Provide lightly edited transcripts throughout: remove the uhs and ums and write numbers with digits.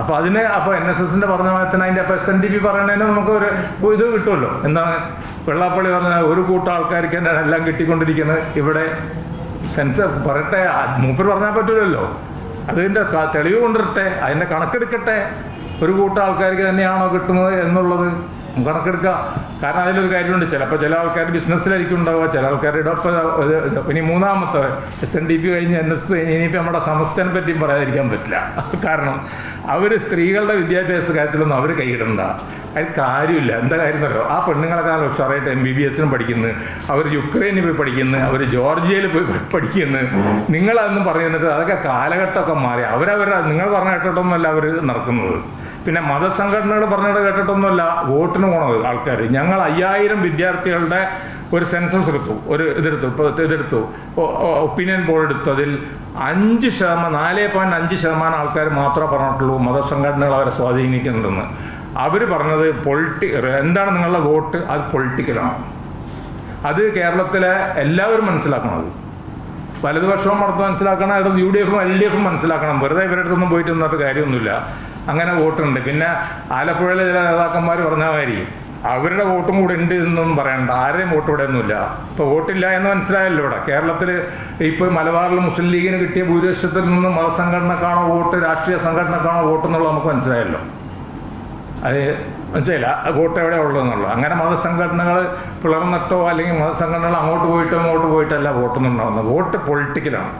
അപ്പോൾ NSSൻ്റെ പറഞ്ഞ മാറ്റത്തിന് അതിൻ്റെ SNDP പറയുന്നതിന് നമുക്കൊരു ഇത് കിട്ടുമല്ലോ. എന്താണ് വെള്ളാപ്പള്ളി പറഞ്ഞ ഒരു കൂട്ടം ആൾക്കാർക്ക് തന്നെ എല്ലാം കിട്ടിക്കൊണ്ടിരിക്കുന്നത്. ഇവിടെ സെൻസ് പറയട്ടെ, മൂപ്പർ പറഞ്ഞാൽ പറ്റില്ലല്ലോ. അതിൻ്റെ തെളിവ് കൊണ്ടിരട്ടെ, അതിൻ്റെ കണക്കെടുക്കട്ടെ. ഒരു കൂട്ടം ആൾക്കാർക്ക് തന്നെയാണോ കിട്ടുന്നത് എന്നുള്ളത് കണക്കെടുക്കുക. കാരണം അതിലൊരു കാര്യമുണ്ട്, ചിലപ്പോൾ ചില ആൾക്കാർ ബിസിനസ്സിലായിരിക്കും ഉണ്ടാവുക, ചില ആൾക്കാരുടെ ഇനി മൂന്നാമത്തെ SNDP കഴിഞ്ഞ് NSS ഇനിയിപ്പോൾ നമ്മുടെ സമസ്തനെ പറ്റിയും പറയാതിരിക്കാൻ പറ്റില്ല. കാരണം അവർ സ്ത്രീകളുടെ വിദ്യാഭ്യാസ കാര്യത്തിലൊന്നും അവർ കൈയിടണ്ട. അതിൽ കാര്യമില്ല. എന്താ കാര്യം എന്നറിയോ, ആ പെണ്ണുങ്ങളെക്കാളും ഉഷാറായിട്ട് MBBS പഠിക്കുന്നു, അവർ യുക്രൈനിൽ പോയി പഠിക്കുന്നു, അവർ ജോർജിയയിൽ പോയി പഠിക്കുന്നു. നിങ്ങളതൊന്നും പറയുന്നിട്ട് അതൊക്കെ കാലഘട്ടമൊക്കെ മാറി. നിങ്ങൾ പറഞ്ഞ കേട്ടിട്ടൊന്നുമല്ല അവർ നടക്കുന്നത്. പിന്നെ മതസംഘടനകൾ പറഞ്ഞിട്ട് കേട്ടിട്ടൊന്നുമല്ല വോട്ടിന് പോണത് ആൾക്കാർ. ഞങ്ങൾ 5000 വിദ്യാർത്ഥികളുടെ ഒരു സെൻസസ് എടുത്തു, ഇതെടുത്തു ഒപ്പീനിയൻ പോൾ എടുത്തു. അതിൽ 4.5% ആൾക്കാർ മാത്രമേ പറഞ്ഞിട്ടുള്ളൂ മതസംഘടനകൾ അവരെ സ്വാധീനിക്കുന്നുണ്ടെന്ന്. അവർ പറഞ്ഞത് എന്താണ് നിങ്ങളുടെ വോട്ട്, അത് പൊളിറ്റിക്കലാണ്. അത് കേരളത്തിലെ എല്ലാവരും മനസ്സിലാക്കണത്. വലതുപക്ഷവും മനസ്സിലാക്കണം, UDF-ഉം LDF-ഉം മനസ്സിലാക്കണം. വെറുതെ ഇവരുടെ അടുത്തൊന്നും പോയിട്ട് നിന്നിട്ട് കാര്യമൊന്നുമില്ല. അങ്ങനെ വോട്ടുണ്ട്. പിന്നെ ആലപ്പുഴയിലെ ചില നേതാക്കന്മാർ പറഞ്ഞ മാതിരി അവരുടെ വോട്ടും കൂടെ ഉണ്ട് എന്നും പറയണ്ട. ആരുടെയും വോട്ട് ഇവിടെ ഒന്നുമില്ല. ഇപ്പോൾ വോട്ടില്ല എന്ന് മനസ്സിലായല്ലോ. ഇവിടെ കേരളത്തിൽ ഇപ്പോൾ മലബാറിൽ മുസ്ലിം ലീഗിന് കിട്ടിയ ഭൂരിപക്ഷത്തിൽ നിന്നും മതസംഘടനക്കാണോ വോട്ട്, രാഷ്ട്രീയ സംഘടനക്കാണോ വോട്ട് എന്നുള്ളത് നമുക്ക് മനസ്സിലായല്ലോ. അത് മനസ്സിലായില്ല വോട്ട് എവിടെ ഉള്ളതെന്നുള്ളത്. അങ്ങനെ മതസംഘടനകൾ പിളർന്നിട്ടോ അല്ലെങ്കിൽ മതസംഘടനകൾ അങ്ങോട്ട് പോയിട്ടല്ല വോട്ടൊന്നുണ്ടാകുന്നത്. വോട്ട് പൊളിറ്റിക്കലാണ്.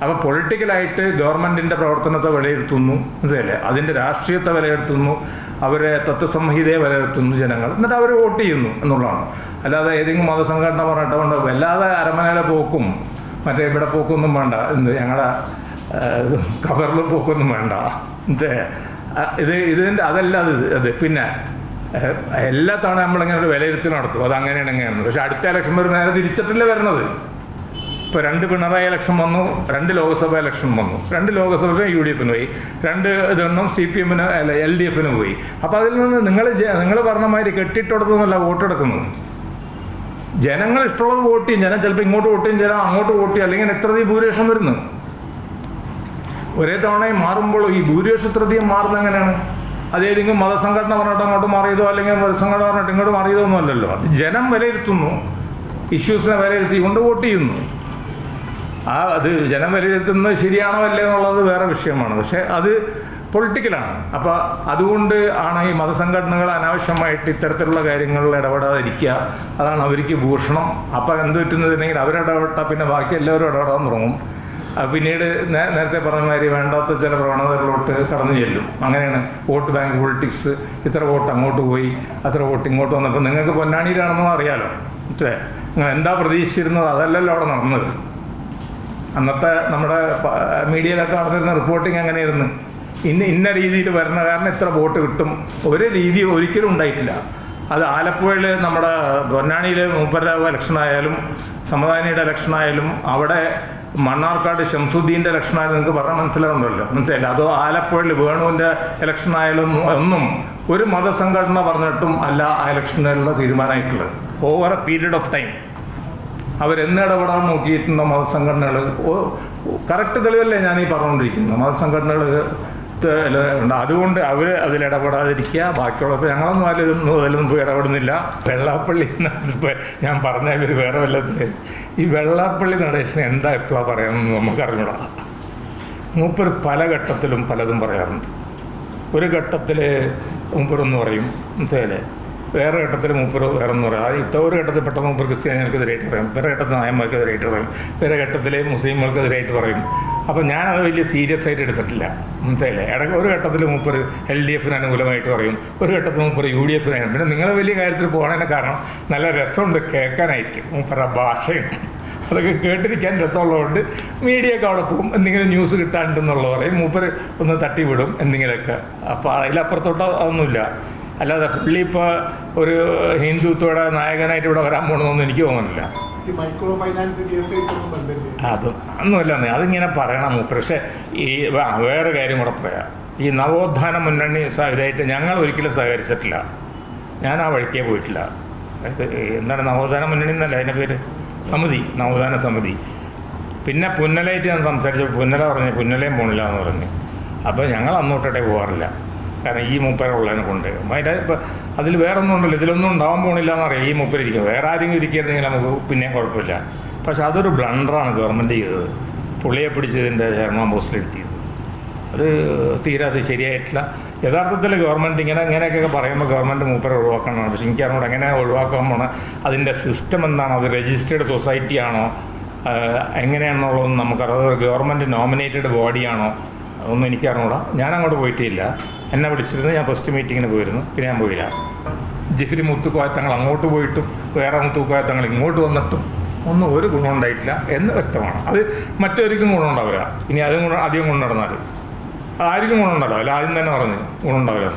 അപ്പോൾ പൊളിറ്റിക്കലായിട്ട് ഗവൺമെൻറ്റിൻ്റെ പ്രവർത്തനത്തെ വിലയിരുത്തുന്നു, മനസ്സിലല്ലേ, അതിൻ്റെ രാഷ്ട്രീയത്തെ വിലയിരുത്തുന്നു, അവരെ തത്വസംഹിതയെ വിലയിരുത്തുന്നു ജനങ്ങൾ, എന്നിട്ട് അവർ വോട്ട് ചെയ്യുന്നു എന്നുള്ളതാണ്. അല്ലാതെ ഏതെങ്കിലും മതസംഘടന പറഞ്ഞിട്ടുകൊണ്ട് വല്ലാതെ അരമനയിലെ പോക്കും മറ്റേ ഇവിടെ പോക്കൊന്നും വേണ്ട, ഞങ്ങളുടെ കബറിൽ പോക്കൊന്നും വേണ്ട. ഇതിൻ്റെ അതല്ല അത്. പിന്നെ എല്ലാ തവണ നമ്മളിങ്ങനെ ഒരു വിലയിരുത്തൽ നടത്തും, അതങ്ങനെയാണ് ഇങ്ങനെയാണ്. പക്ഷേ അടുത്ത ഇലക്ഷൻ ഒരു നേരെ തിരിച്ചിട്ടല്ലേ വരണത്. ഇപ്പോൾ 2 പിണറായി ഇലക്ഷൻ വന്നു, 2 ലോക്സഭ ഇലക്ഷൻ വന്നു. 2 ലോക്സഭ UDF-ന് പോയി, 2 ഇതൊന്നും CPM-ന് അല്ല LDF-ന് പോയി. അപ്പോൾ അതിൽ നിന്ന് നിങ്ങൾ പറഞ്ഞ മാതിരി കെട്ടിട്ടെടുത്തൊന്നുമല്ല വോട്ടെടുക്കുന്നത്. ജനങ്ങൾ ഇഷ്ടമുള്ളത് വോട്ട് ചെയ്യും. ജനം ചിലപ്പോൾ ഇങ്ങോട്ട് വോട്ട് ചെയ്യും, ചില അങ്ങോട്ട് വോട്ട് ചെയ്യും. അല്ലെങ്കിൽ ഇത്രയധികം ഭൂരിപക്ഷം വരുന്നു. ഒരേ തവണയും മാറുമ്പോൾ ഈ ഭൂരിപക്ഷം ഇത്രയധികം മാറുന്നത് എങ്ങനെയാണ്? അതേതെങ്കിലും മതസംഘടന പറഞ്ഞിട്ട് അങ്ങോട്ട് മാറിയതോ അല്ലെങ്കിൽ മതസംഘടന പറഞ്ഞിട്ട് ഇങ്ങോട്ട് മാറിയതോ ഒന്നും അല്ലല്ലോ. അത് ജനം വിലയിരുത്തുന്നു, ഇഷ്യൂസിനെ വിലയിരുത്തി കൊണ്ട് വോട്ട് ചെയ്യുന്നു. അത് ജനം വിലയിരുത്തുന്നത് ശരിയാണോ അല്ലേ എന്നുള്ളത് വേറെ വിഷയമാണ്. പക്ഷേ അത് പൊളിറ്റിക്കലാണ്. അപ്പോൾ അതുകൊണ്ട് ആണ് ഈ മതസംഘടനകൾ അനാവശ്യമായിട്ട് ഇത്തരത്തിലുള്ള കാര്യങ്ങളിൽ ഇടപെടാതിരിക്കുക. അതാണ് അവർക്ക് ഭൂഷണം. അപ്പോൾ എന്ത് പറ്റുന്നതില്ലെങ്കിൽ അവരിടപെട്ടാൽ പിന്നെ ബാക്കി എല്ലാവരും ഇടപെടാൻ തുടങ്ങും. പിന്നീട് നേരത്തെ പറഞ്ഞ മാതിരി വേണ്ടാത്ത ചില പ്രവണതകളിലോട്ട് കടന്നു ചെല്ലും. അങ്ങനെയാണ് വോട്ട് ബാങ്ക് പൊളിറ്റിക്സ്. ഇത്ര വോട്ട് അങ്ങോട്ട് പോയി, അത്ര വോട്ട് ഇങ്ങോട്ട് വന്നപ്പോൾ നിങ്ങൾക്ക് പൊന്നാനിയിലാണെന്നും അറിയാലോ. നിങ്ങൾ എന്താ പ്രതീക്ഷിച്ചിരുന്നത്? അതല്ലല്ലോ അവിടെ നടന്നത്. അന്നത്തെ നമ്മുടെ മീഡിയയിലൊക്കെ നടന്നിരുന്ന റിപ്പോർട്ടിങ് അങ്ങനെയായിരുന്നു. ഇന്ന രീതിയിൽ വരുന്ന കാരണം ഇത്ര വോട്ട് കിട്ടും. ഒരു രീതി ഒരിക്കലും ഉണ്ടായിട്ടില്ല. അത് ആലപ്പുഴയിൽ നമ്മുടെ പൊന്നാനിയിൽ മൂപ്പരുടെ ഇലക്ഷനായാലും സമദാനിയുടെ ഇലക്ഷനായാലും അവിടെ മണ്ണാർക്കാട് ഷംസുദ്ദീൻ്റെ ഇലക്ഷനായാലും നിങ്ങൾക്ക് പറഞ്ഞാൽ മനസ്സിലായില്ല. അതോ ആലപ്പുഴയിൽ വേണുവിൻ്റെ ഇലക്ഷനായാലും ഒന്നും ഒരു മതസംഘടന പറഞ്ഞിട്ടും അല്ല ആ ഇലക്ഷനിലുള്ള തീരുമാനമായിട്ടുള്ളത്. Over a period of time അവരെന്നിടപെടാൻ നോക്കിയിട്ടുണ്ടോ മതസംഘടനകൾ? കറക്റ്റ് തെളിവല്ലേ ഞാനീ പറഞ്ഞുകൊണ്ടിരിക്കുന്നത്. മതസംഘടനകൾ അതുകൊണ്ട് അവർ അതിലിടപെടാതിരിക്കുക. ബാക്കിയുള്ളപ്പോൾ ഞങ്ങളൊന്നും അതിലൊന്നും പോയി ഇടപെടുന്നില്ല. വെള്ളാപ്പള്ളി ഇപ്പോൾ ഞാൻ പറഞ്ഞ ഇവർ വേറെ വല്ലത്തിന് ഈ വെള്ളാപ്പള്ളി നടേശന് എന്താ എപ്പോഴാണ് പറയാമെന്ന് നമുക്കറിഞ്ഞൂടാ. മൂപ്പർ പല ഘട്ടത്തിലും പലതും പറയാറുണ്ട്. ഒരു ഘട്ടത്തിൽ മൂപ്പറൊന്ന് പറയും, മനസ്സിലായില്ലേ, വേറെ ഘട്ടത്തിൽ മൂപ്പർ വേറെ ഒന്നും പറയാം. ഒരു ഘട്ടത്തിൽ പെട്ടെന്ന് മൂപ്പർ ക്രിസ്ത്യാനികൾക്കെതിരായിട്ട് പറയും, വേറെ ഘട്ടത്തിൽ നായന്മാർക്കെതിരായിട്ട് പറയും, വേറെ ഘട്ടത്തിൽ മുസ്ലിമുകൾക്കെതിരായിട്ട് പറയും. അപ്പോൾ ഞാനത് വലിയ സീരിയസ് ആയിട്ട് എടുത്തിട്ടില്ല, മനസ്സിലായില്ലേ. ഒരു ഘട്ടത്തിൽ മൂപ്പർ LDF-ന് അനുകൂലമായിട്ട് പറയും, ഒരു ഘട്ടത്തിൽ മൂപ്പർ UDF-ന്. പിന്നെ നിങ്ങൾ വലിയ കാര്യത്തിൽ പോകണതിന് കാരണം നല്ല രസമുണ്ട് കേൾക്കാനായിട്ട്. മൂപ്പരുടെ ഭാഷയും അതൊക്കെ കേട്ടിരിക്കാൻ രസമുള്ളതുകൊണ്ട് മീഡിയയൊക്കെ അവിടെ പോകും. എന്തെങ്കിലും ന്യൂസ് കിട്ടാണ്ടെന്നുള്ളത് പറയും, മൂപ്പർ ഒന്ന് തട്ടിവിടും എന്തെങ്കിലുമൊക്കെ. അപ്പോൾ അതിലപ്പുറത്തോട്ട് ഒന്നുമില്ല. അല്ലാതെ പുള്ളി ഇപ്പോൾ ഒരു ഹിന്ദുത്വയുടെ നായകനായിട്ട് ഇവിടെ വരാൻ പോകണമെന്നൊന്നും എനിക്ക് തോന്നുന്നില്ല. ഒന്നുമില്ല, അതിങ്ങനെ പറയണം മൂപ്പർ. പക്ഷേ ഈ വേറെ കാര്യം കൂടെ പറയാം. ഈ നവോത്ഥാന മുന്നണി ഇതായിട്ട് ഞങ്ങൾ ഒരിക്കലും സഹകരിച്ചിട്ടില്ല. ഞാൻ ആ വഴിക്കേ പോയിട്ടില്ല. എന്താണ് നവോത്ഥാന മുന്നണി എന്നല്ല അതിൻ്റെ പേര്, സമിതി, നവോത്ഥാന സമിതി. പിന്നെ പുന്നലായിട്ട് ഞാൻ സംസാരിച്ചപ്പോൾ പുന്നല പറഞ്ഞു പുന്നലയും പോണില്ല എന്ന് പറഞ്ഞു. അപ്പോൾ ഞങ്ങൾ അന്നോട്ടേ പോകാറില്ല. കാരണം ഈ മൂപ്പരുള്ളതിനെ കൊണ്ട് അതിൻ്റെ ഇപ്പം അതിൽ വേറെ ഒന്നും ഉണ്ടല്ലോ, ഇതിലൊന്നും ഉണ്ടാവാൻ പോകണില്ല എന്നറിയാം. ഈ മൂപ്പരിരിക്കും, വേറെ ആരെങ്കിലും ഇരിക്കുകയായിരുന്നെങ്കിൽ നമുക്ക് പിന്നെയും കുഴപ്പമില്ല. പക്ഷെ അതൊരു ബ്ലണ്ടറാണ് ഗവൺമെൻറ് ചെയ്തത്, പുള്ളിയെ പിടിച്ചതിൻ്റെ ചെയർമാൻ പോസ്റ്റിലെത്തിയത്. അത് തീരെ അത് ശരിയായിട്ടില്ല. യഥാർത്ഥത്തിൽ ഗവൺമെൻറ് ഇങ്ങനെയൊക്കെ പറയുമ്പോൾ ഗവൺമെൻറ് മൂപ്പരെ ഒഴിവാക്കണം. പക്ഷേ എനിക്കറിഞ്ഞൂടെ എങ്ങനെ ഒഴിവാക്കാൻ പോകണം, അതിൻ്റെ സിസ്റ്റം എന്താണ്, അത് രജിസ്റ്റേർഡ് സൊസൈറ്റി ആണോ എങ്ങനെയാണെന്നുള്ളതൊന്നും നമുക്കറിയാം. അത് ഗവൺമെൻറ് നോമിനേറ്റഡ് ബോഡിയാണോ അതൊന്നും എനിക്കറിഞ്ഞൂടാ. ഞാൻ അങ്ങോട്ട് പോയിട്ടില്ല. എന്നെ വിളിച്ചിരുന്നു, ഞാൻ ഫസ്റ്റ് മീറ്റിങ്ങിന് പോയിരുന്നു, പിന്നെ ഞാൻ പോയില്ല. ജിഫ്രി മുത്തുക്കോയത്തങ്ങൾ അങ്ങോട്ട് പോയിട്ടും വേറെ മുത്തുക്കോയത്തങ്ങൾ ഇങ്ങോട്ട് വന്നിട്ടും ഒന്നും ഒരു ഗുണം ഉണ്ടായിട്ടില്ല എന്ന് വ്യക്തമാണ്. അത് മറ്റൊരിക്കും ഗുണം ഉണ്ടാവില്ല. ഇനി അതും അധികം ഗുണം നടന്നാൽ ആർക്കും ഗുണം ഉണ്ടാവില്ല. ആദ്യം തന്നെ പറഞ്ഞു ഗുണം ഉണ്ടാവില്ല.